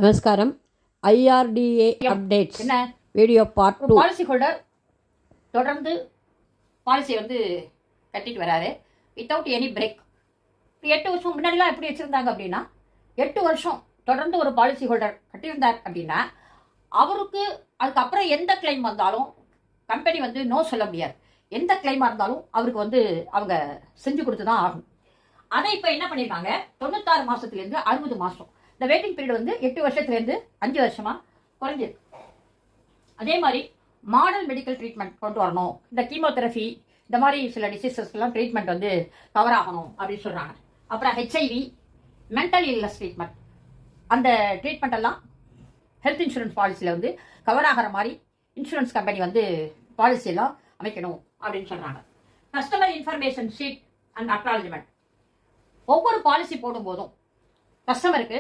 நமஸ்காரம். IRDA updates என்ன video part 2. Policy holder தொடர்ந்து பாலிசி வந்து கட்டிட்டு வராரு வித்தவுட் எனி பிரேக். 8 வருஷம் முன்னாடிலாம் எப்படி வச்சுருந்தாங்க அப்படின்னா, 8 வருஷம் தொடர்ந்து ஒரு பாலிசி ஹோல்டர் கட்டியிருந்தார் அப்படின்னா அவருக்கு அதுக்கப்புறம் எந்த கிளைம் வந்தாலும் கம்பெனி வந்து நோ சொல்ல முடியாது. எந்த கிளைமாக இருந்தாலும் அவருக்கு வந்து அவங்க செஞ்சு கொடுத்து தான் ஆகும். அதை இப்போ என்ன பண்ணியிருக்காங்க, 96 மாதத்துலேருந்து 60 மாதம் இந்த வெயிட்டிங் பீரியட் வந்து 8 வருஷத்துலேருந்து 5 வருஷமாக குறைஞ்சிருக்கு. அதே மாதிரி மாடல் மெடிக்கல் ட்ரீட்மெண்ட் கொண்டு வரணும். இந்த கீமோதெரபி இந்த மாதிரி சில டிசீசஸ்க்கெல்லாம் ட்ரீட்மெண்ட் வந்து கவர் ஆகணும் அப்படின்னு சொல்கிறாங்க. அப்புறம் ஹெச்ஐவி, மென்டல் இல்னஸ் ட்ரீட்மெண்ட், அந்த ட்ரீட்மெண்ட் எல்லாம் ஹெல்த் இன்சூரன்ஸ் பாலிசியில் வந்து கவர் ஆகிற மாதிரி இன்சூரன்ஸ் கம்பெனி வந்து பாலிசியெல்லாம் அமைக்கணும் அப்படின்னு சொல்கிறாங்க. Customer information sheet and acknowledgement. ஒவ்வொரு பாலிசி போடும்போதும் கஸ்டமருக்கு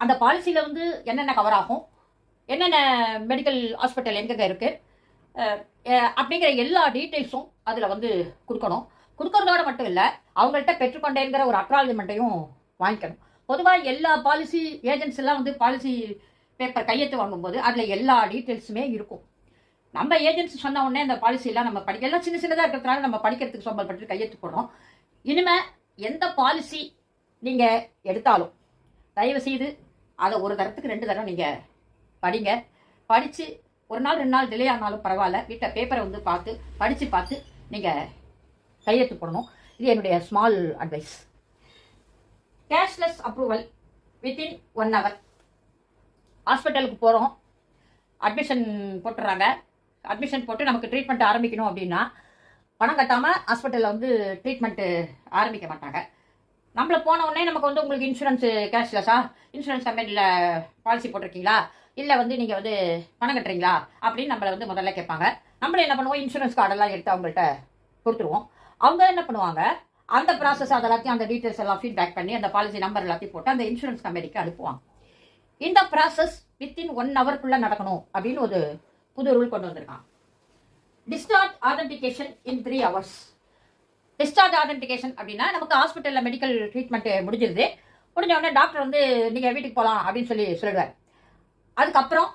அந்த பாலிசியில் வந்து என்னென்ன கவர் ஆகும், என்னென்ன மெடிக்கல் ஹாஸ்பிட்டல் எங்கெங்கே இருக்குது அப்படிங்கிற எல்லா டீட்டெயில்ஸும் அதில் வந்து கொடுக்கணும். கொடுக்கறதோட மட்டும் இல்லை, அவங்கள்ட்ட பெற்றுக்கொண்டேங்கிற ஒரு அக்னாலஜ்மெண்ட்டையும் வாங்கிக்கணும். பொதுவாக எல்லா பாலிசி ஏஜென்ட்ஸ் எல்லாம் வந்து பாலிசி பேப்பர் கையெழுத்து வாங்கும்போது அதில் எல்லா டீட்டெயில்ஸுமே இருக்கும். நம்ம ஏஜென்சி சொன்ன உடனே அந்த பாலிசியெல்லாம் நம்ம படிக்கலாம், சின்ன சின்னதாக இருக்கிறதுனால நம்ம படிக்கிறதுக்கு சோம்பல் பட்டு கையெழுத்து போடுறோம். இனிமேல் எந்த பாலிசி நீங்கள் எடுத்தாலும் தயவு செய்து அதை ஒரு தரத்துக்கு 2 தரம் நீங்கள் படிங்க. படித்து ஒரு நாள் 2 நாள் டிலே ஆனாலும் பரவாயில்ல, வீட்டை பேப்பரை வந்து படித்து பார்த்து நீங்கள் கையெழுத்து போடணும். இது என்னுடைய small advice. Cashless approval within 1 hour. ஹாஸ்பிட்டலுக்கு போகிறோம், அட்மிஷன் போட்டுறாங்க. அட்மிஷன் போட்டு நமக்கு ட்ரீட்மெண்ட் ஆரம்பிக்கணும் அப்படின்னா பணம் கட்டாமல் ஹாஸ்பிட்டலில் வந்து ட்ரீட்மெண்ட்டு ஆரம்பிக்க மாட்டாங்க. நம்மள போன உடனே நமக்கு வந்து உங்களுக்கு இன்சூரன்ஸு கேஷ்லெஸ்ஸா, இன்சூரன்ஸ் கம்பெனியில் பாலிசி போட்டிருக்கீங்களா, இல்லை வந்து நீங்கள் வந்து பணம் கட்டுறீங்களா அப்படின்னு நம்மளை வந்து முதல்ல கேட்பாங்க. நம்மள என்ன பண்ணுவோம், இன்சூரன்ஸ் கார்டெல்லாம் எடுத்து அவங்கள்ட்ட கொடுத்துருவோம். அவங்க என்ன பண்ணுவாங்க, அந்த ப்ராசஸ் அதெல்லாத்தையும் அந்த டீட்டெயில்ஸ் எல்லாம் ஃபீட்பேக் பண்ணி அந்த பாலிசி நம்பர் எல்லாத்தையும் போட்டு அந்த இன்சூரன்ஸ் கம்பெனிக்கு அனுப்புவாங்க. இந்த ப்ராசஸ் வித்தின் 1 hour நடக்கணும் அப்படின்னு ஒரு புது ரூல் கொண்டு வந்திருக்கான். டிஸ்சார்ஜ் ஆதென்டிகேஷன் இன் 3 hours. டிஸ்சார்ஜ் ஆதென்டிகேஷன் அப்படின்னா, நமக்கு ஹாஸ்பிட்டலில் மெடிக்கல் ட்ரீட்மெண்ட் முடிஞ்ச உடனே டாக்டர் வந்து நீங்கள் வீட்டுக்கு போகலாம் அப்படின்னு சொல்லிடுவார். அதுக்கப்புறம்